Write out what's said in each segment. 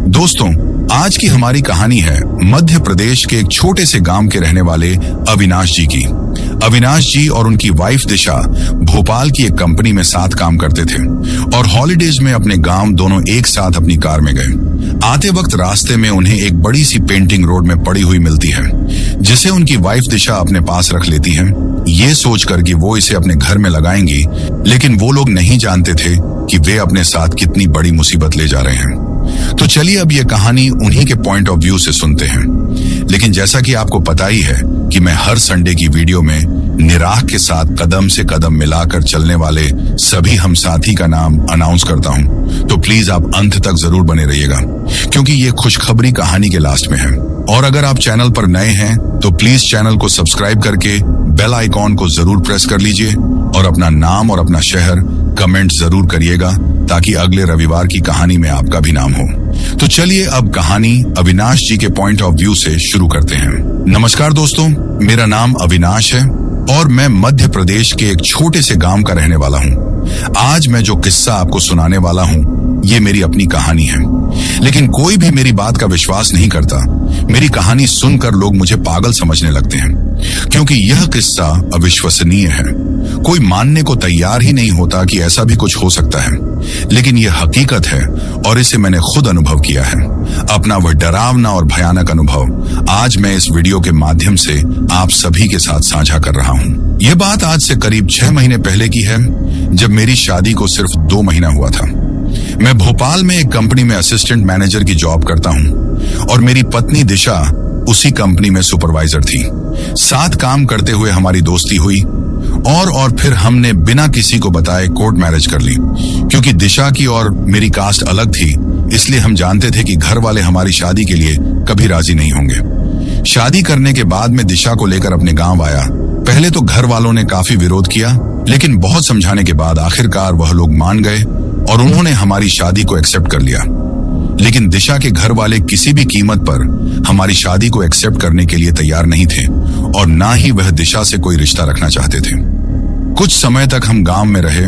दोस्तों, आज की हमारी कहानी है मध्य प्रदेश के एक छोटे से गांव के रहने वाले अविनाश जी की। अविनाश जी और उनकी वाइफ दिशा भोपाल की एक कंपनी में साथ काम करते थे और हॉलिडेज में अपने गांव दोनों एक साथ अपनी कार में गए। आते वक्त रास्ते में उन्हें एक बड़ी सी पेंटिंग रोड में पड़ी हुई मिलती है, जिसे उनकी वाइफ दिशा अपने पास रख लेती है, ये सोचकर कि वो इसे अपने घर में लगाएंगी। लेकिन वो लोग नहीं जानते थे कि वे अपने साथ कितनी बड़ी मुसीबत ले जा रहे हैं। तो चलिए अब ये कहानी उन्हीं के पॉइंट ऑफ व्यू से सुनते हैं। लेकिन जैसा कि आपको पता ही है कि मैं हर संडे की वीडियो में निराह के साथ कदम से कदम मिलाकर चलने वाले सभी हम साथी का नाम अनाउंस करता हूं, तो प्लीज आप अंत तक जरूर बने रहिएगा, क्योंकि ये खुशखबरी कहानी के लास्ट में है। और अगर आप चैनल पर नए हैं तो प्लीज चैनल को सब्सक्राइब करके बेल आइकॉन को जरूर प्रेस कर लीजिए और अपना नाम और अपना शहर कमेंट जरूर करिएगा, ताकि अगले रविवार की कहानी में आपका भी नाम हो। तो चलिए अब कहानी अविनाश जी के पॉइंट ऑफ व्यू से शुरू करते हैं। नमस्कार दोस्तों, मेरा नाम अविनाश है और मैं मध्य प्रदेश के एक छोटे से गांव का रहने वाला हूं। आज मैं जो किस्सा आपको सुनाने वाला हूं, ये मेरी अपनी कहानी है। लेकिन कोई भी मेरी बात का विश्वास नहीं करता। मेरी कहानी सुनकर लोग मुझे पागल समझने लगते हैं, क्योंकि यह किस्सा अविश्वसनीय है। कोई मानने को तैयार ही नहीं होता कि ऐसा भी कुछ हो सकता है, लेकिन यह हकीकत है और इसे मैंने खुद अनुभव किया है। अपना वह डरावना और भयानक अनुभव आज मैं इस वीडियो के माध्यम से आप सभी के साथ साझा कर रहा हूँ। यह बात आज से करीब 6 महीने पहले की है, जब मेरी शादी को सिर्फ 2 महीना हुआ था। मैं भोपाल में एक कंपनी में असिस्टेंट मैनेजर की जॉब करता हूँ और मेरी पत्नी दिशा उसी कंपनी में सुपरवाइजर थी। साथ काम करते हुए हमारी दोस्ती हुई और फिर हमने बिना किसी को बताए कोर्ट मैरिज कर ली। क्योंकि दिशा की और मेरी कास्ट अलग थी, इसलिए हम जानते थे कि घर वाले हमारी शादी के लिए कभी राजी नहीं होंगे। शादी करने के बाद मैं दिशा को लेकर अपने गांव आया। पहले तो घर वालों ने काफी विरोध किया, लेकिन बहुत समझाने के बाद आखिरकार वह लोग मान गए और उन्होंने हमारी शादी को एक्सेप्ट कर लिया। लेकिन दिशा के घर वाले किसी भी कीमत पर हमारी शादी को एक्सेप्ट करने के लिए तैयार नहीं थे और ना ही वह दिशा से कोई रिश्ता रखना चाहते थे। कुछ समय तक हम गांव में रहे।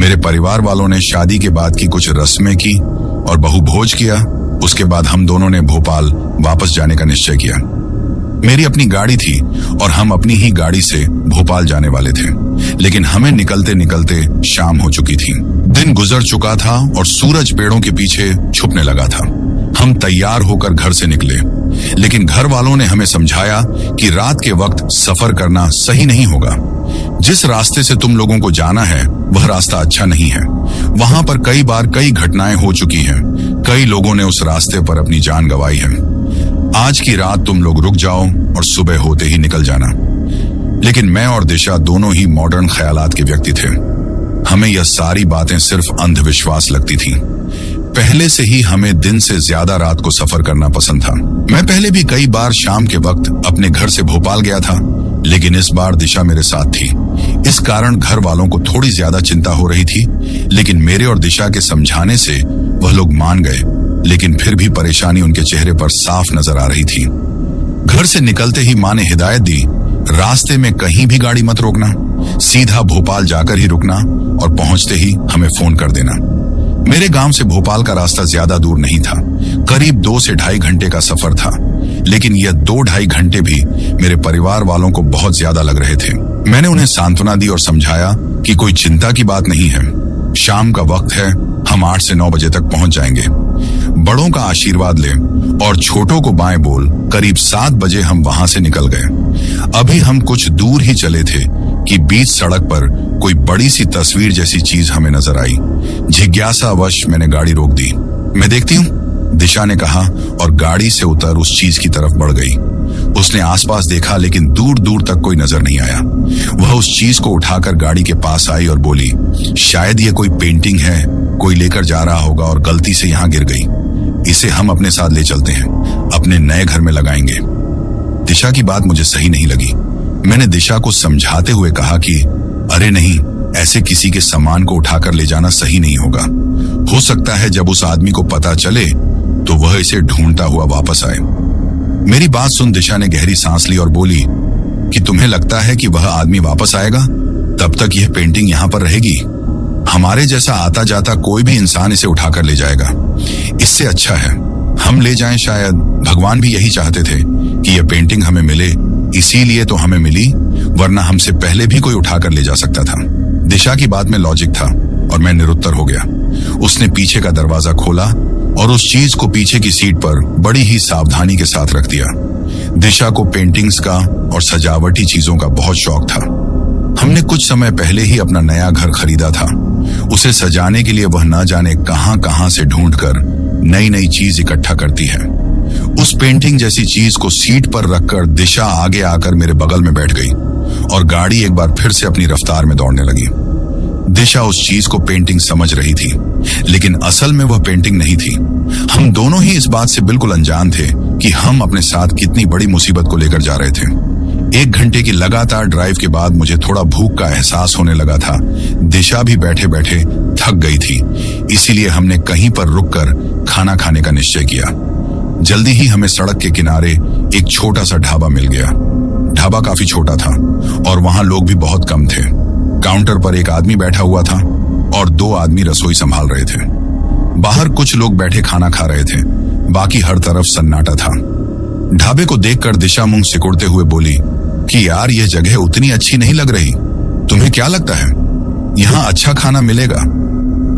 मेरे परिवार वालों ने शादी के बाद की कुछ रस्में की और बहु भोज किया। उसके बाद हम दोनों ने भोपाल वापस जाने का निश्चय किया। मेरी अपनी गाड़ी थी और हम अपनी ही गाड़ी से भोपाल जाने वाले थे, लेकिन हमें निकलते निकलते शाम हो चुकी थी। दिन गुजर चुका था और सूरज पेड़ों के पीछे छुपने लगा था। हम तैयार होकर घर से निकले, लेकिन घर वालों ने हमें समझाया कि रात के वक्त सफर करना सही नहीं होगा। जिस रास्ते से तुम लोगों को जाना है वह रास्ता अच्छा नहीं है। वहां पर कई बार कई घटनाएं हो चुकी हैं। कई लोगों ने उस रास्ते पर अपनी जान गंवाई है। आज की रात तुम लोग रुक जाओ और सुबह होते ही निकल जाना। लेकिन मैं और दिशा दोनों ही मॉडर्न ख्यालात के व्यक्ति थे। हमें यह सारी बातें सिर्फ अंधविश्वास लगती थीं। पहले से ही हमें दिन से ज्यादा रात को सफर करना पसंद था। मैं पहले भी कई बार शाम के वक्त अपने घर से भोपाल गया था, लेकिन इस बार दिशा मेरे साथ थी। इस कारण घर वालों को थोड़ी ज्यादा चिंता हो रही थी, लेकिन मेरे और दिशा के समझाने से वह लोग मान गए। लेकिन फिर भी परेशानी उनके चेहरे पर साफ नजर आ रही थी। घर से निकलते ही माँ ने हिदायत दी, रास्ते में कहीं भी गाड़ी मत रोकना, सीधा भोपाल जाकर ही रुकना और पहुंचते ही हमें फोन कर देना। मेरे गांव से भोपाल का रास्ता ज्यादा दूर नहीं था, करीब 2 से ढाई घंटे का सफर था। लेकिन यह 2-2.5 घंटे भी मेरे परिवार वालों को बहुत ज्यादा लग रहे थे। मैंने उन्हें सांत्वना दी और समझाया कि कोई चिंता की बात नहीं है, शाम का वक्त है, हम 8 से 9 बजे तक पहुंच जाएंगे। बड़ों का आशीर्वाद ले और छोटों को बाएं बोल। करीब 7 बजे हम वहां से निकल गए। अभी हम कुछ दूर ही चले थे कि बीच सड़क पर कोई बड़ी सी तस्वीर जैसी चीज हमें नजर आई। जिज्ञासावश मैंने गाड़ी रोक दी। मैं देखती हूँ, दिशा ने कहा और गाड़ी से उतर उस चीज की तरफ बढ़ गई। उसने आसपास देखा, लेकिन दूर दूर तक कोई नजर नहीं आया। वह उस चीज को उठाकर गाड़ी के पास आई और बोली, शायद ये कोई पेंटिंग है, कोई लेकर जा रहा होगा और गलती से यहाँ गिर गई। इसे हम अपने साथ ले चलते हैं, अपने नए घर में लगाएंगे। दिशा की बात मुझे सही नहीं लगी। मैंने दिशा को समझाते हुए कहा कि अरे नहीं, ऐसे किसी के सामान को उठाकर ले जाना सही नहीं होगा। हो सकता है जब उस आदमी को पता चले तो वह इसे ढूंढता हुआ वापस आए। मेरी बात सुन दिशा ने गहरी सांस ली और बोली कि तुम्हें लगता है कि वह आदमी वापस आएगा? तब तक यह पेंटिंग यहाँ पर रहेगी। हमारे जैसा आता जाता कोई भी इंसान इसे उठाकर ले जाएगा। इससे अच्छा है हम ले जाएं, शायद भगवान भी यही चाहते थे कि यह पेंटिंग हमें मिले, इसीलिए तो हमें मिली, वरना हमसे पहले भी कोई उठाकर ले जा सकता था। दिशा की बात में लॉजिक था और मैं निरुत्तर हो गया। उसने पीछे का दरवाजा खोला और उस चीज को पीछे की सीट पर बड़ी ही सावधानी के साथ रख दिया। दिशा को पेंटिंग्स का और सजावटी चीजों का बहुत शौक था। हमने कुछ समय पहले ही अपना नया घर खरीदा था। उसे सजाने के लिए वह न जाने कहां कहां से ढूंढकर नई नई चीज इकट्ठा करती है। उस पेंटिंग जैसी चीज को सीट पर रखकर दिशा आगे आकर मेरे बगल में बैठ गई और गाड़ी एक बार फिर से अपनी रफ्तार में दौड़ने लगी। दिशा उस चीज को पेंटिंग समझ रही थी, लेकिन असल में वह पेंटिंग नहीं थी। हम दोनों ही इस बात से बिल्कुल अनजान थे कि हम अपने साथ कितनी बड़ी मुसीबत को लेकर जा रहे थे। 1 घंटे की लगातार ड्राइव के बाद मुझे थोड़ा भूख का एहसास होने लगा था। दिशा भी बैठे बैठे थक गई थी, इसीलिए हमने कहीं पर रुककर खाना खाने का निश्चय किया। जल्दी ही हमें सड़क के किनारे एक छोटा सा ढाबा मिल गया। ढाबा काफी छोटा था और वहां लोग भी बहुत कम थे। काउंटर पर एक आदमी बैठा हुआ था और 2 आदमी रसोई संभाल रहे थे। बाहर कुछ लोग बैठे खाना खा रहे थे, बाकी हर तरफ सन्नाटा था। ढाबे को देखकर दिशा मुंह सिकुड़ते हुए बोली कि यार, यह जगह उतनी अच्छी नहीं लग रही। तुम्हें क्या लगता है, यहाँ अच्छा खाना मिलेगा?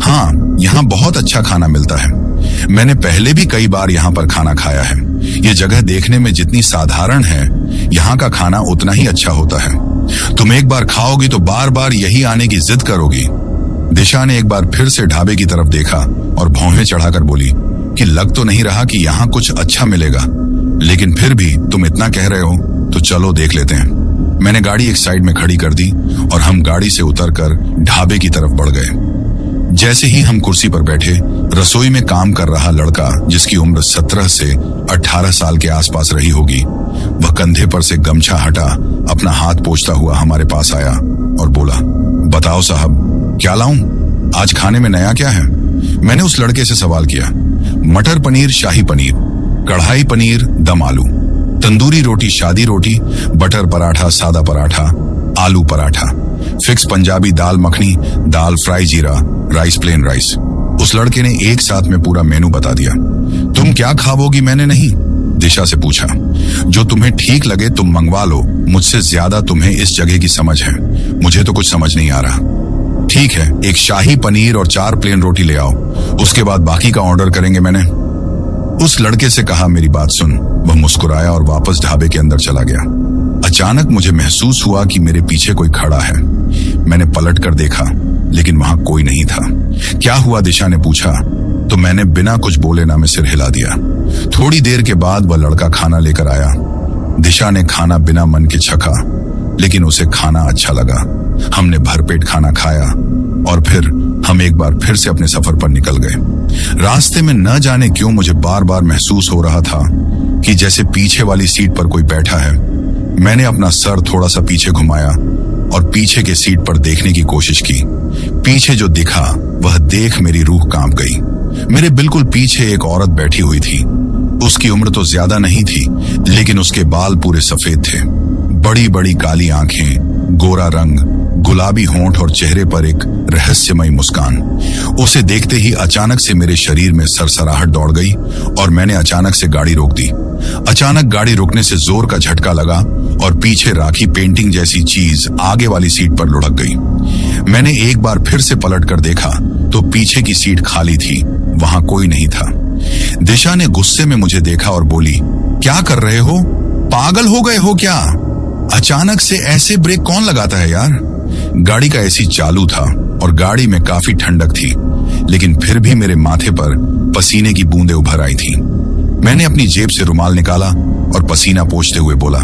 हाँ, यहाँ बहुत अच्छा खाना मिलता है। मैंने पहले भी कई बार यहाँ पर खाना खाया है। ये जगह देखने में जितनी साधारण है, यहाँ का खाना उतना ही अच्छा होता है। तुम एक बार खाओगी तो बार बार यही आने की जिद करोगी। दिशा ने एक बार फिर से ढाबे की तरफ देखा और भौहें चढ़ाकर बोली कि लग तो नहीं रहा कि यहाँ कुछ अच्छा मिलेगा, लेकिन फिर भी तुम इतना कह रहे हो तो चलो देख लेते हैं। मैंने गाड़ी एक साइड में खड़ी कर दी और हम गाड़ी से उतरकर ढाबे की तरफ बढ़ गए। जैसे ही हम कुर्सी पर बैठे, रसोई में काम कर रहा लड़का, जिसकी उम्र 17 से 18 साल के आसपास रही होगी, वह कंधे पर से गमछा हटा अपना हाथ पोंछता हुआ हमारे पास आया और बोला, बताओ साहब, क्या लाऊं? आज खाने में नया क्या है? मैंने उस लड़के से सवाल किया। मटर पनीर शाही पनीर, कढ़ाई पनीर दम आलू, तंदूरी रोटी शादी रोटी, बटर पराठा सादा पराठा, आलू पराठा, फिक्स पंजाबी दाल मखनी, दाल फ्राई जीरा, राइस प्लेन राइस। उस लड़के ने एक साथ में पूरा मेनू बता दिया। तुम क्या खाओगी? मैंने नहीं, दिशा से पूछा। जो तुम्हें ठीक लगे तुम मंगवा लो, मुझसे ज्यादा तुम्हें इस जगह की समझ है, मुझे तो कुछ समझ नहीं आ रहा। ठीक है, एक शाही पनीर और 4 प्लेन रोटी ले आओ, उसके बाद बाकी का ऑर्डर करेंगे। मैंने उस लड़के से कहा, मेरी बात सुन। वह मुस्कुराया और वापस ढाबे के अंदर चला गया। अचानक मुझे महसूस हुआ कि मेरे पीछे कोई खड़ा है। मैंने पलट कर देखा, लेकिन वहां कोई नहीं था। क्या हुआ? दिशा ने पूछा तो मैंने बिना कुछ बोले ना में सिर हिला दिया। थोड़ी देर के बाद वह लड़का खाना लेकर आया। दिशा ने खाना बिना मन के छका, लेकिन उसे खाना अच्छा लगा। हमने भरपेट खाना खाया और फिर हम एक बार फिर से अपने सफर पर निकल गए। रास्ते में न जाने क्यों मुझे बार बार महसूस हो रहा था कि जैसे पीछे वाली सीट पर कोई बैठा है। मैंने अपना सर थोड़ा सा पीछे घुमाया और पीछे के सीट पर देखने की कोशिश की। पीछे जो दिखा वह देख मेरी रूह कांप गई। मेरे बिल्कुल पीछे एक औरत बैठी हुई थी। उसकी उम्र तो ज्यादा नहीं थी, लेकिन उसके बाल पूरे सफेद थे। बड़ी बड़ी काली आंखें, गोरा रंग, गुलाबी होंठ और चेहरे पर एक रहस्यमयी मुस्कान। उसे देखते ही अचानक से मेरे शरीर में सरसराहट दौड़ गई और मैंने अचानक से गाड़ी रोक दी। अचानक गाड़ी रुकने से जोर का झटका लगा और पीछे राखी पेंटिंग जैसी चीज आगे वाली सीट पर लुढ़क गई। मैंने एक बार फिर से पलट कर देखा तो पीछे की सीट खाली थी, वहां कोई नहीं था। दिशा ने गुस्से में मुझे देखा और बोली, क्या कर रहे हो? पागल हो गए हो क्या? अचानक से ऐसे ब्रेक कौन लगाता है यार? गाड़ी का एसी चालू था और गाड़ी में काफी ठंडक थी, लेकिन फिर भी मेरे माथे पर पसीने की बूंदें उभर आई थी। मैंने अपनी जेब से रुमाल निकाला और पसीना पोंछते हुए बोला,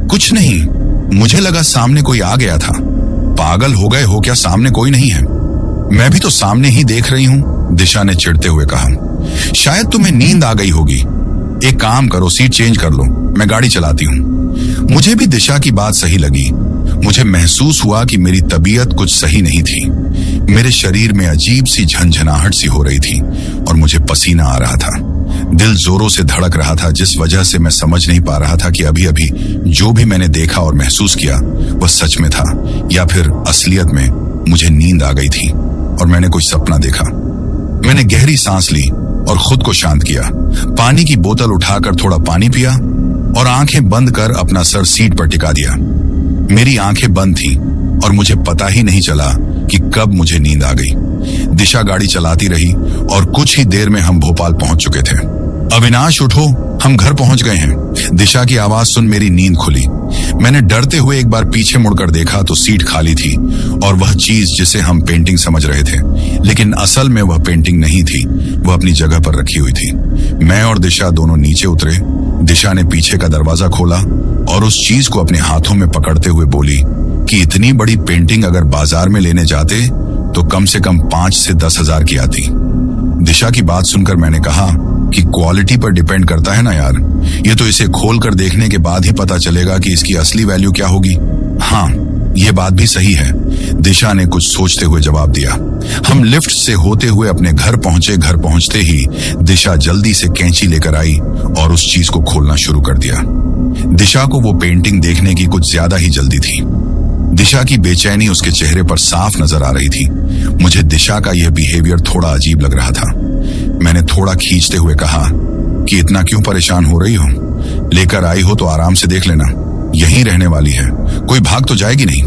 कुछ नहीं, मुझे लगा सामने कोई आ गया था। पागल हो गए हो क्या? सामने कोई नहीं है। मैं भी तो सामने ही देख रही हूं, दिशा ने चिढ़ते हुए कहा। शायद तुम्हें नींद आ गई होगी। एक काम करो, सीट चेंज कर लो, मैं गाड़ी चलाती हूँ। मुझे भी दिशा की बात सही लगी। मुझे महसूस हुआ कि मेरी तबीयत कुछ सही नहीं थी। मेरे शरीर में अजीब सी झंझनाहट सी हो रही थी और मुझे पसीना आ रहा था। दिल जोरों से धड़क रहा था, जिस वजह से मैं समझ नहीं पा रहा था कि अभी अभी जो भी मैंने देखा और महसूस किया वह सच में था या फिर असलियत में मुझे नींद आ गई थी और मैंने कुछ सपना देखा। मैंने गहरी सांस ली और खुद को शांत किया। पानी की बोतल उठाकर थोड़ा पानी पिया और आंखें बंद कर अपना सर सीट पर टिका दिया। मेरी आंखें बंद थीं और मुझे पता ही नहीं चला कि कब मुझे नींद आ गई। दिशा गाड़ी चलाती रही और कुछ ही देर में हम भोपाल पहुंच चुके थे। अविनाश उठो, हम घर पहुंच गए हैं। दिशा की आवाज सुन मेरी नींद खुली। मैंने डरते हुए एक बार पीछे मुड़कर देखा तो सीट खाली थी और वह चीज जिसे हम पेंटिंग समझ रहे थे, लेकिन असल में वह पेंटिंग नहीं थी, वह अपनी जगह पर रखी हुई थी। मैं और दिशा दोनों नीचे उतरे। दिशा ने पीछे का दरवाजा खोला और उस चीज को अपने हाथों में पकड़ते हुए बोली कि इतनी बड़ी पेंटिंग अगर बाजार में लेने जाते तो कम से कम 5 से 10 हजार की आती। दिशा की बात सुनकर मैंने कहा कि क्वालिटी पर डिपेंड करता है ना यार, ये तो इसे खोल कर देखने के बाद ही पता चलेगा कि इसकी असली वैल्यू क्या होगी। हाँ, ये बात भी सही है, दिशा ने कुछ सोचते हुए जवाब दिया। हम लिफ्ट से होते हुए अपने घर पहुंचे। घर पहुंचते ही दिशा जल्दी से कैंची लेकर आई और उस चीज को खोलना शुरू कर दिया। दिशा को वो पेंटिंग देखने की कुछ ज्यादा ही जल्दी थी। दिशा की बेचैनी उसके चेहरे पर साफ नजर आ रही थी। मुझे दिशा का यह बिहेवियर थोड़ा अजीब लग रहा था। मैंने थोड़ा खींचते हुए कहा कि इतना क्यों परेशान हो रही हो? लेकर आई हो तो आराम से देख लेना, यहीं रहने वाली है, कोई भाग तो जाएगी नहीं।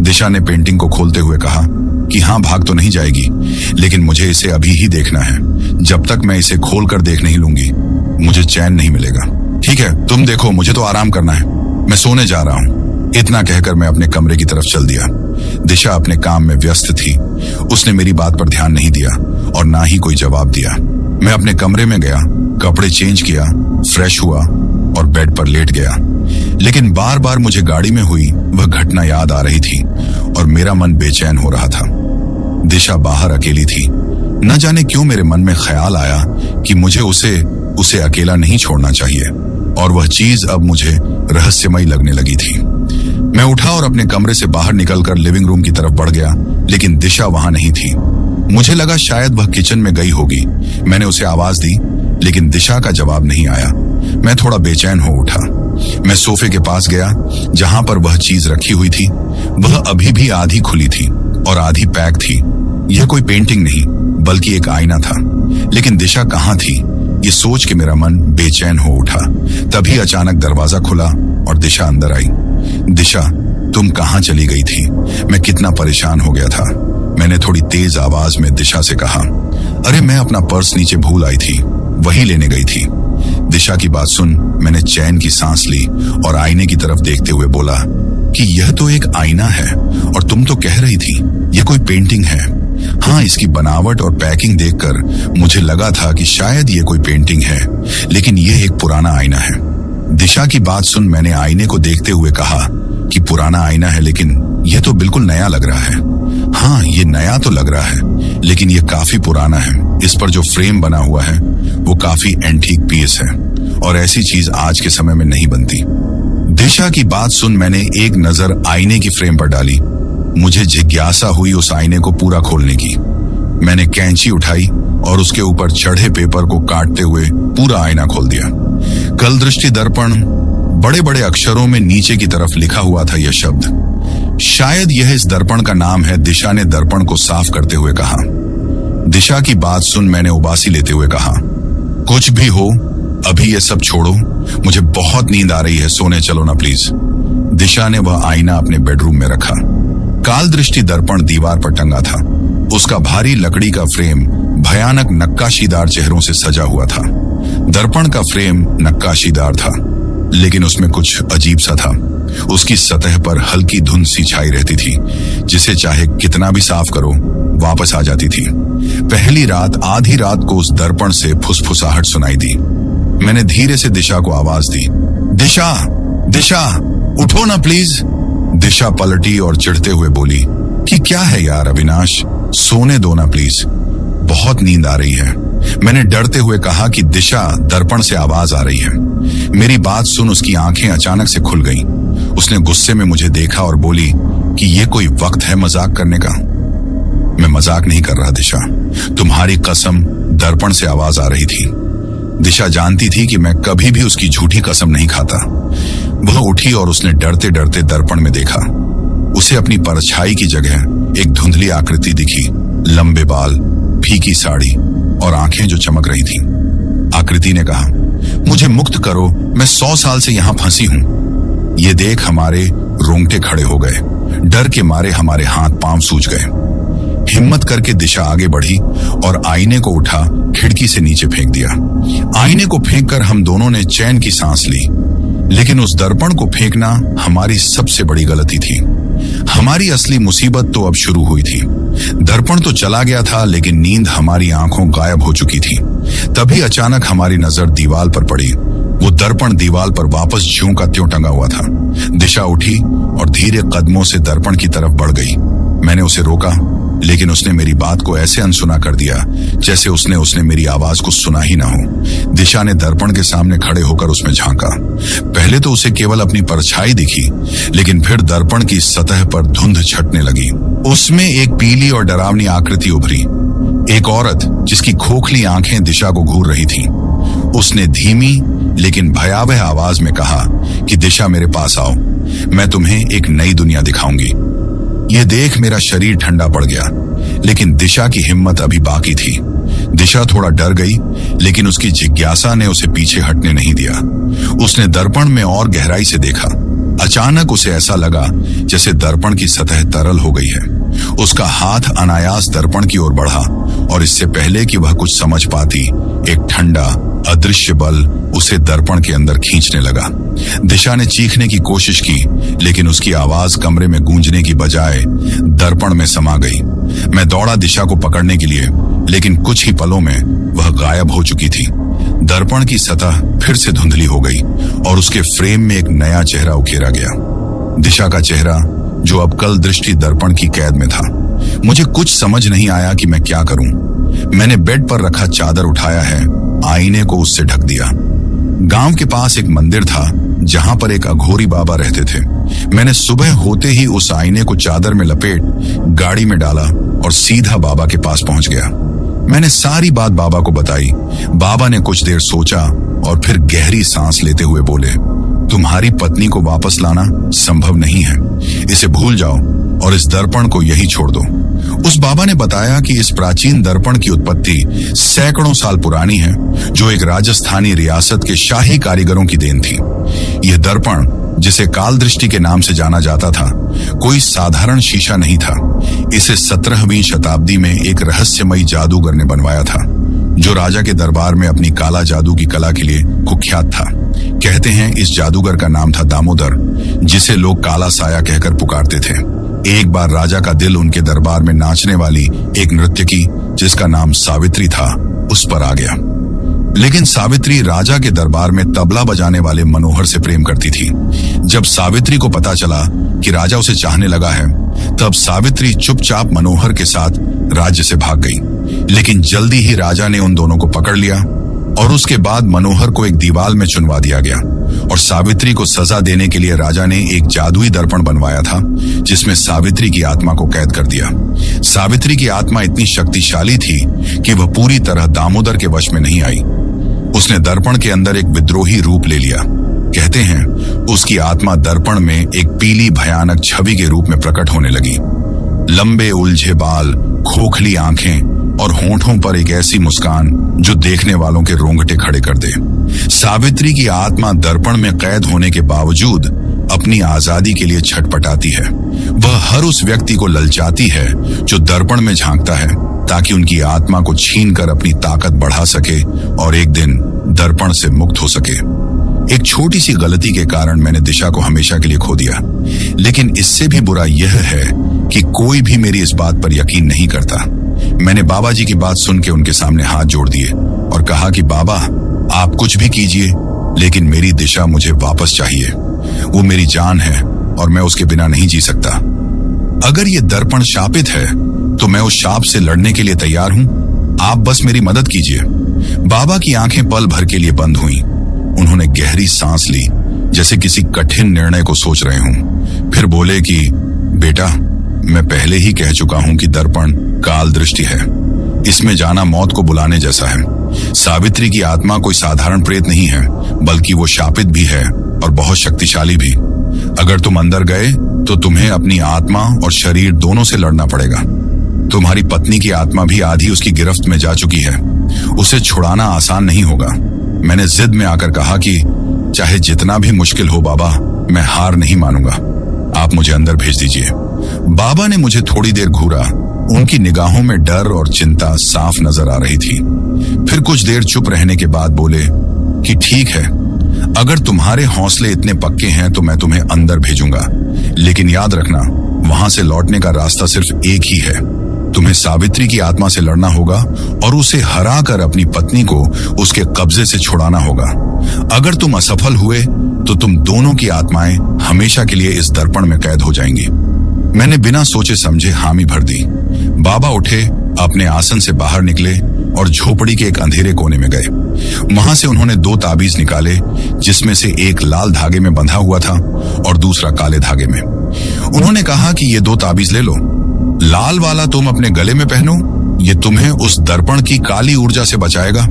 दिशा ने पेंटिंग को खोलते हुए कहा कि हाँ, भाग तो नहीं जाएगी, लेकिन मुझे इसे अभी ही देखना है। जब तक मैं इसे खोल कर देख नहीं लूंगी मुझे चैन नहीं मिलेगा। ठीक है, तुम देखो, मुझे तो आराम करना है, मैं सोने जा रहा हूं। इतना कहकर मैं अपने कमरे की तरफ चल दिया। दिशा अपने काम में व्यस्त थी। उसने मेरी बात पर ध्यान नहीं दिया और ना ही कोई जवाब दिया। मैं अपने कमरे में गया, कपड़े चेंज किया, फ्रेश हुआ और बेड पर लेट गया। लेकिन बार बार मुझे गाड़ी में हुई वह घटना याद आ रही थी और मेरा मन बेचैन हो रहा था। दिशा बाहर अकेली थी। न जाने क्यों मेरे मन में ख्याल आया कि मुझे उसे अकेला नहीं छोड़ना चाहिए और वह चीज अब मुझे रहस्यमयी लगने लगी थी। मैं उठा और अपने कमरे से बाहर निकलकर लिविंग रूम की तरफ बढ़ गया, लेकिन दिशा वहां नहीं थी। मुझे लगा शायद वह किचन में गई होगी। मैंने उसे आवाज दी, लेकिन दिशा का जवाब नहीं आया। मैं थोड़ा बेचैन हो उठा। मैं सोफे के पास गया जहां पर वह चीज रखी हुई थी। वह अभी भी आधी खुली थी और आधी पैक थी। यह कोई पेंटिंग नहीं बल्कि एक आईना था। लेकिन दिशा कहाँ थी, ये सोच के मेरा मन बेचैन हो उठा। तभी अचानक दरवाजा खुला और दिशा अंदर आई। दिशा, तुम कहाँ चली गई थी? मैं कितना परेशान हो गया था। मैंने थोड़ी तेज आवाज में दिशा से कहा, अरे मैं अपना पर्स नीचे भूल आई थी, वही लेने गई थी। दिशा की बात सुन मैंने चैन की सांस ली और आईने की तरफ देखते हुए बोला कि यह तो एक आईना है और तुम तो कह रही थी यह कोई पेंटिंग है। हाँ, इसकी बनावट और पैकिंग देखकर मुझे लगा था कि शायद ये कोई पेंटिंग है, लेकिन यह एक पुराना आईना है। दिशा की बात सुन मैंने आईने को देखते हुए कहा कि पुराना आईना है, लेकिन यह तो बिल्कुल नया लग रहा है। हाँ, ये नया तो लग रहा है, लेकिन यह काफी पुराना है। इस पर जो फ्रेम बना हुआ है वो काफी एंटीक पीस है और ऐसी चीज आज के समय में नहीं बनती। दिशा की बात सुन मैंने एक नजर आईने की फ्रेम पर डाली। मुझे जिज्ञासा हुई उस आईने को पूरा खोलने की। मैंने कैंची उठाई और उसके ऊपर चढ़े पेपर को काटते हुए पूरा आईना खोल दिया। कल दृष्टि दर्पण बड़े बड़े अक्षरों में नीचे की तरफ लिखा हुआ था यह शब्द। शायद यह इस दर्पण का नाम है, दिशा ने दर्पण को साफ करते हुए कहा। दिशा की बात सुन मैंने उबासी लेते हुए कहा, कुछ भी हो अभी ये सब छोड़ो, मुझे बहुत नींद आ रही है, सोने चलो ना प्लीज। दिशा ने वह आईना अपने बेडरूम में रखा। काल दृष्टि दर्पण दीवार पर टंगा था। उसका भारी लकड़ी का फ्रेम भयानक नक्काशीदार चेहरों से सजा हुआ था। दर्पण का फ्रेम नक्काशीदार था, लेकिन उसमें कुछ अजीब सा था। उसकी सतह पर हल्की धुंध सी छाई रहती थी, जिसे चाहे कितना भी साफ करो वापस आ जाती थी। पहली रात आधी रात को उस दर्पण से फुसफुसाहट सुनाई दी। मैंने धीरे से दिशा को आवाज दी, दिशा, दिशा, उठो ना प्लीज। दिशा पलटी और चिढ़ते हुए बोली कि क्या है यार अविनाश, सोने दो ना प्लीज, बहुत नींद आ रही है। मैंने डरते हुए कहा कि दिशा, दर्पण से आवाज आ रही है। मेरी बात सुन उसकी आंखें अचानक से खुल गईं। उसने गुस्से में मुझे देखा और बोली कि ये कोई वक्त है मजाक करने का? मैं मजाक नहीं कर रहा दिशा, तुम्हारी कसम, दर्पण से आवाज आ रही थी। दिशा जानती थी कि मैं कभी भी उसकी झूठी कसम नहीं खाता। वह उठी और उसने डरते डरते दर्पण में देखा। उसे अपनी परछाई की जगह एक धुंधली आकृति दिखी, लंबे बाल, फीकी साड़ी, और आंखें जो चमक रही थीं। आकृति ने कहा, मुझे मुक्त करो, मैं 100 साल से यहां फंसी हूं। ये देख हमारे रोंगटे खड़े हो गए। डर के मारे हमारे हाथ पांव सूज गए। हिम्मत करके दिशा आगे बढ़ी और आईने को उठा खिड़की से नीचे फेंक दिया। आईने को फेंककर हम दोनों ने चैन की सांस ली, लेकिन उस दर्पण को फेंकना हमारी सबसे बड़ी गलती थी। हमारी असली मुसीबत तो अब शुरू हुई थी। दर्पण तो चला गया था, लेकिन नींद हमारी आंखों गायब हो चुकी थी। तभी अचानक हमारी नजर दीवार पर पड़ी। वो दर्पण दीवार पर वापस ज्यों का त्यों टंगा हुआ था। दिशा उठी और धीरे कदमों से दर्पण की तरफ बढ़ गई। मैंने उसे रोका, लेकिन उसने मेरी बात को ऐसे अनसुना कर दिया जैसे उसने मेरी आवाज को सुना ही ना हो। दिशा ने दर्पण के सामने खड़े होकर उसमें झांका। पहले तो उसे केवल अपनी परछाई दिखी, लेकिन फिर दर्पण की सतह पर धुंध छटने लगी। उसमें एक पीली और डरावनी आकृति उभरी, एक औरत जिसकी खोखली आंखें दिशा को घूर रही थीं। उसने धीमी लेकिन भयावह आवाज में कहा कि दिशा मेरे पास आओ, मैं तुम्हें एक नई दुनिया दिखाऊंगी। यह देख मेरा शरीर ठंडा पड़ गया, लेकिन दिशा की हिम्मत अभी बाकी थी। दिशा थोड़ा डर गई, लेकिन उसकी जिज्ञासा ने उसे पीछे हटने नहीं दिया। उसने दर्पण में और गहराई से देखा। अचानक उसे ऐसा लगा जैसे दर्पण की सतह तरल हो गई है। उसका हाथ अनायास दर्पण की ओर बढ़ा और इससे पहले कि वह कुछ समझ पाती, एक ठंडा अदृश्य बल उसे दर्पण के अंदर खींचने लगा। दिशा ने चीखने की कोशिश की, लेकिन उसकी आवाज कमरे में गूंजने की बजाय दर्पण में समा गई। मैं दौड़ा दिशा को पकड़ने के लिए, लेकिन कुछ ही पलों में वह गायब हो चुकी थी। दर्पण की सतह फिर से धुंधली हो गई और उसके फ्रेम में एक नया चेहरा उकेरा गया। दिशा का चेहरा, जो अब कल दृष्टि दर्पण की कैद में था। मुझे कुछ समझ नहीं आया कि मैं क्या करूं। मैंने बेड पर रखा चादर उठाया है, आईने को उससे ढक दिया। गांव के पास एक मंदिर था जहां पर एक अघोरी बाबा रहते थे। मैंने सुबह होते ही उस आईने को चादर में लपेट गाड़ी में डाला और सीधा बाबा के पास पहुंच गया। मैंने सारी बात बाबा को बताई। बाबा ने कुछ देर सोचा और फिर गहरी सांस लेते हुए बोले, तुम्हारी पत्नी को वापस लाना संभव नहीं है, इसे भूल जाओ और इस दर्पण को यही छोड़ दो। उस बाबा ने बताया कि इस प्राचीन दर्पण की उत्पत्ति सैकड़ों साल पुरानी है, जो एक राजस्थानी रियासत के शाही कारीगरों की देन थी। यह दर्पण, जिसे काल दृष्टि के नाम से जाना जाता था, कोई साधारण शीशा नहीं था। इसे 17वीं शताब्दी में एक रहस्यमयी जादूगर ने बनवाया था, जो राजा के दरबार में अपनी काला जादू की कला के लिए कुख्यात था। कहते हैं इस जादूगर का नाम था दामोदर, जिसे लोग काला साया कहकर पुकारते थे। एक बार राजा का दिल उनके दरबार में नाचने वाली एक नृत्यकी, जिसका नाम सावित्री था, उस पर आ गया। लेकिन सावित्री राजा के दरबार में तबला बजाने वाले मनोहर से प्रेम करती थी। जब सावित्री को पता चला कि राजा उसे चाहने लगा है, तब सावित्री चुपचाप मनोहर के साथ राज्य से भाग गई। लेकिन जल्दी ही राजा ने उन दोनों को पकड़ लिया और उसके बाद मनोहर को एक दीवाल में चुनवा दिया गया और सावित्री को सजा देने के लिए राजा ने एक जादुई दर्पण बनवाया था, जिसमें सावित्री की आत्मा को कैद कर दिया। सावित्री की आत्मा इतनी शक्तिशाली थी कि वह पूरी तरह दामोदर के वश में नहीं आई। उसने दर्पण के अंदर एक विद्रोही रूप ले लिया। कहते हैं उसकी आत्मा दर्पण में एक पीली भयानक छवि के रूप में प्रकट होने लगी। लंबे उलझे बाल, खोखली आंखें और होंठों पर एक ऐसी मुस्कान जो देखने वालों के रोंगटे खड़े कर दे। सावित्री की आत्मा दर्पण में कैद होने के बावजूद अपनी आजादी के लिए छटपटाती है। वह हर उस व्यक्ति को ललचाती है जो दर्पण में झांकता है, ताकि उनकी आत्मा को छीनकर अपनी ताकत बढ़ा सके और एक दिन दर्पण से मुक्त हो सके। एक छोटी सी गलती के कारण मैंने दिशा को हमेशा के लिए खो दिया, लेकिन इससे भी बुरा यह है कि कोई भी मेरी इस बात पर यकीन नहीं करता। मैंने बाबा जी की बात सुन के उनके सामने हाथ जोड़ दिए और कहा कि बाबा, आप कुछ भी कीजिए, लेकिन मेरी दिशा मुझे वापस चाहिए। वो मेरी जान है और मैं उसके बिना नहीं जी सकता। अगर ये दर्पण शापित है तो मैं उस शाप से लड़ने के लिए तैयार हूं। आप बस मेरी मदद कीजिए। बाबा की आंखें पल भर के लिए बंद हुईं। उन्होंने गहरी सांस ली, जैसे किसी कठिन निर्णय को सोच रहे हों। फिर बोले कि बेटा, मैं पहले ही कह चुका हूं कि दर्पण काल दृष्टि है। इसमें जाना मौत को बुलाने जैसा है। सावित्री की आत्मा कोई साधारण प्रेत नहीं है, बल्कि वो शापित भी है और बहुत शक्तिशाली भी। अगर तुम अंदर गए तो तुम्हें अपनी आत्मा और शरीर दोनों से लड़ना पड़ेगा। तुम्हारी पत्नी की आत्मा भी आधी उसकी गिरफ्त में जा चुकी है। उसे छुड़ाना आसान नहीं होगा। मैंने जिद में आकर कहा कि चाहे जितना भी मुश्किल हो बाबा, मैं हार नहीं मानूंगा। आप मुझे अंदर भेज दीजिए। बाबा ने मुझे थोड़ी देर घूरा। उनकी निगाहों में डर और चिंता साफ नजर आ रही थी। फिर कुछ देर चुप रहने के बाद बोले कि ठीक है, अगर तुम्हारे हौसले इतने पक्के हैं तो मैं तुम्हें अंदर भेजूंगा, लेकिन याद रखना, वहां से लौटने का रास्ता सिर्फ एक ही है। तुम्हें सावित्री की आत्मा से लड़ना होगा और उसे हरा कर अपनी पत्नी को उसके कब्जे से छुड़ाना होगा। अगर तुम असफल हुए तो तुम दोनों की आत्माएं हमेशा के लिए इस दर्पण में कैद हो जाएंगी। मैंने बिना सोचे समझे हामी भर दी। बाबा उठे, अपने आसन से बाहर निकले और झोपड़ी के एक अंधेरे कोने में गए। वहां से उन्होंने 2 ताबीज निकाले, जिसमें से एक लाल धागे में बंधा हुआ था और दूसरा काले धागे में। उन्होंने कहा कि ये 2 ताबीज ले लो। लाल वाला तुम अपने गले में पहनो, ये तुम्हें उस दर्पण की काली ऊर्जा से बचाएगा।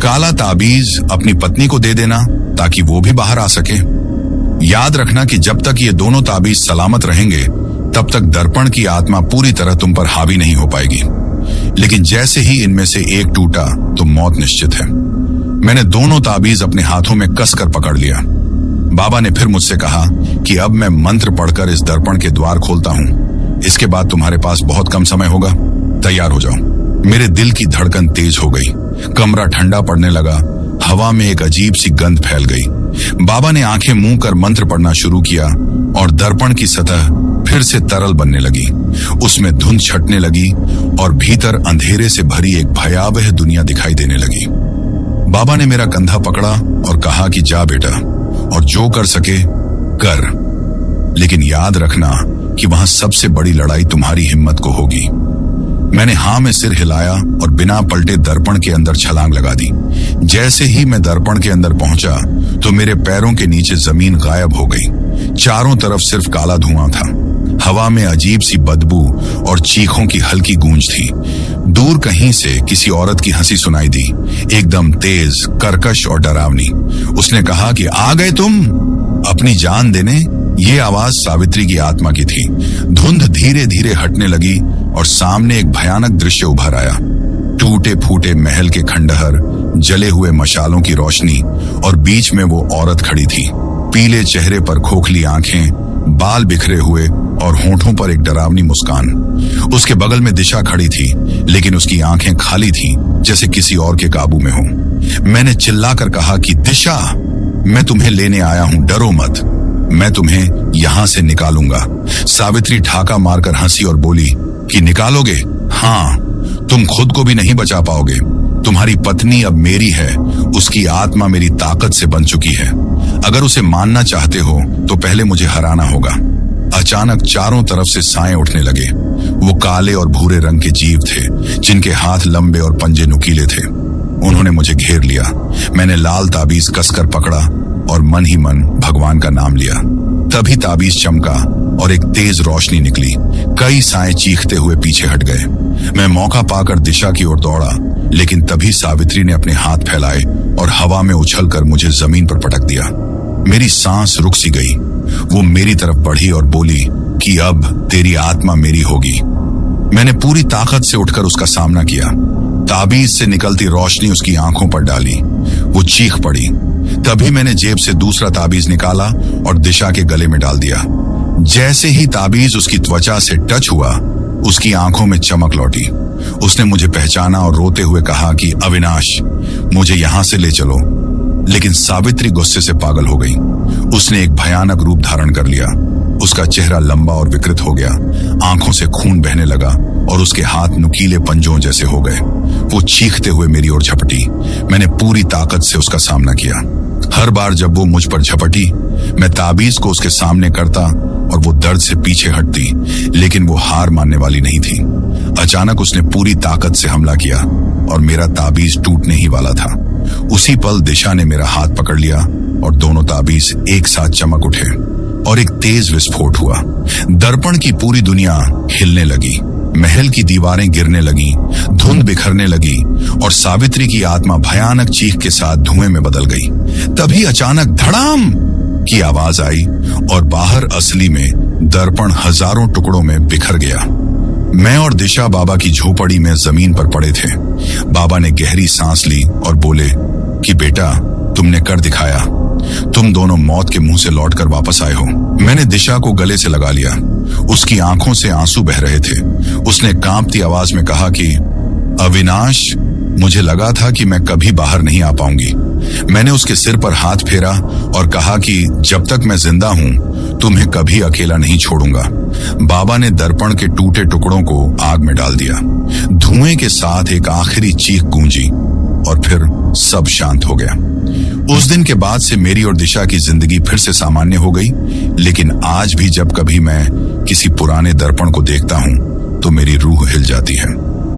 काला ताबीज अपनी पत्नी को दे देना ताकि वो भी बाहर आ सके। याद रखना कि जब तक ये दोनों ताबीज सलामत रहेंगे तब तक दर्पण की आत्मा पूरी तरह तुम पर हावी नहीं हो पाएगी, लेकिन जैसे ही इनमें से एक टूटा तो मौत निश्चित है। मैंने दोनों ताबीज अपने हाथों में कसकर पकड़ लिया। बाबा ने फिर मुझसे कहा कि अब मैं मंत्र पढ़कर इस दर्पण के द्वार खोलता हूं। इसके बाद तुम्हारे पास बहुत कम समय होगा, तैयार हो जाओ। मेरे दिल की धड़कन तेज हो गई। कमरा ठंडा पड़ने लगा। हवा में एक अजीब सी गंध फैल गई। बाबा ने आंखें मूंद कर मंत्र पढ़ना शुरू किया और दर्पण की सतह फिर से तरल बनने लगी। उसमें धुंध छटने लगी और भीतर अंधेरे से भरी एक भयावह दुनिया दिखाई देने लगी। बाबा ने मेरा कंधा पकड़ा और कहा कि जा बेटा, और जो कर सके कर, लेकिन याद रखना कि वहां सबसे बड़ी लड़ाई तुम्हारी हिम्मत को होगी। मैंने हाँ में सिर हिलाया और बिना पलटे दर्पण के अंदर छलांग लगा दी। जैसे ही मैं दर्पण के अंदर पहुंचा तो मेरे पैरों के नीचे जमीन गायब हो गई। चारों तरफ सिर्फ काला धुआं था। हवा में अजीब सी बदबू और चीखों की हल्की गूंज थी। दूर कहीं से किसी औरत की हंसी सुनाई दी, एकदम तेज, कर्कश और डरावनी। उसने कहा कि आ गए तुम अपनी जान देने। ये आवाज सावित्री की आत्मा की थी। धुंध धीरे धीरे हटने लगी और सामने एक भयानक दृश्य उभर आया। टूटे फूटे महल के खंडहर, जले हुए मशालों की रोशनी और बीच में वो औरत खड़ी थी। पीले चेहरे पर खोखली आंखें, बाल बिखरे हुए और होंठों पर एक डरावनी मुस्कान। उसके बगल में दिशा खड़ी थी, लेकिन उसकी आंखें खाली थीं, जैसे किसी और के काबू में हो। मैंने चिल्लाकर कहा कि दिशा, मैं तुम्हें लेने आया हूं, डरो मत, मैं तुम्हें यहां से निकालूंगा। सावित्री ठाका मारकर हंसी और बोली कि निकालोगे? हाँ, तुम खुद को भी नहीं बचा पाओगे। तुम्हारी पत्नी अब मेरी है, उसकी आत्मा मेरी ताकत से बन चुकी है। अगर उसे मानना चाहते हो तो पहले मुझे हराना होगा। अचानक चारों तरफ से साए उठने लगे। वो काले और भूरे रंग के जीव थे, जिनके हाथ लंबे और पंजे नुकीले थे। उन्होंने मुझे घेर लिया। मैंने लाल ताबीज कसकर पकड़ा और मन ही मन भगवान का नाम लिया। तभी ताबीज चमका और एक तेज रोशनी निकली। कई साए चीखते हुए पीछे हट गए। मैं मौका पाकर दिशा की ओर दौड़ा, लेकिन तभी सावित्री ने अपने हाथ फैलाए और हवा में उछलकर मुझे जमीन पर पटक दिया। मेरी सांस रुक सी गई। वो मेरी तरफ बढ़ी और बोली कि अब तेरी आत्मा मेरी होगी। मैंने पूरी ताकत से उठकर उसका सामना किया। ताबीज से निकलती रोशनी उसकी आंखों पर डाली। वो चीख पड़ी। तभी मैंने जेब से दूसरा ताबीज निकाला और दिशा के गले में डाल दिया। जैसे ही ताबीज उसकी त्वचा से टच हुआ, उसकी आंखों में चमक लौटी। उसने मुझे पहचाना और रोते हुए कहा कि अविनाश, मुझे यहां से ले चलो। लेकिन सावित्री गुस्से से पागल हो गई। उसने एक भयानक रूप धारण कर लिया। उसका चेहरा लंबा और विकृत हो गया। आंखों से खून बहने लगा और उसके हाथ नुकीले पंजों जैसे हो गए। वो चीखते हुए मेरी ओर झपटी। मैंने पूरी ताकत से उसका सामना किया। हर बार जब वो मुझ पर झपटी, मैं ताबीज को उसके सामने करता और वो दर्द से पीछे हटती, लेकिन वो हार मानने वाली नहीं थी। अचानक उसने पूरी ताकत से हमला किया और मेरा ताबीज टूटने ही वाला था। उसी पल दिशा ने मेरा हाथ पकड़ लिया और दोनों ताबीज एक साथ चमक उठे और एक तेज विस्फोट हुआ। दर्पण की पूरी दुनिया हिलने लगी। महल की दीवारें गिरने लगी, धुंध बिखरने लगी और सावित्री की आत्मा भयानक चीख के साथ धुएं में बदल गई। तभी अचानक धड़ाम की आवाज आई और बाहर असली में दर्पण हजारों टुकड़ों में बिखर गया। मैं और दिशा बाबा की झोपड़ी में जमीन पर पड़े थे। बाबा ने गहरी सांस ली और बोले कि बेटा, तुमने कर दिखाया। तुम दोनों मौत के मुंह से लौटकर वापस आए हो। मैंने दिशा को गले से लगा लिया। उसकी आंखों से आंसू बह रहे थे। उसने कांपती आवाज में कहा कि अविनाश, मुझे लगा था कि मैं कभी बाहर नहीं आ पाऊंगी। मैंने उसके सिर पर हाथ फेरा और कहा कि जब तक मैं जिंदा हूं, तुम्हें कभी अकेला नहीं छोड़ूंगा। बाबा ने दर्पण के टूटे टुकड़ों को आग में डाल दिया। धुएं के साथ एक आखिरी चीख गूंजी और फिर सब शांत हो गया। उस दिन के बाद से मेरी और दिशा की जिंदगी फिर से सामान्य हो गई। लेकिन आज भी जब कभी मैं किसी पुराने दर्पण को देखता हूं तो मेरी रूह हिल जाती है।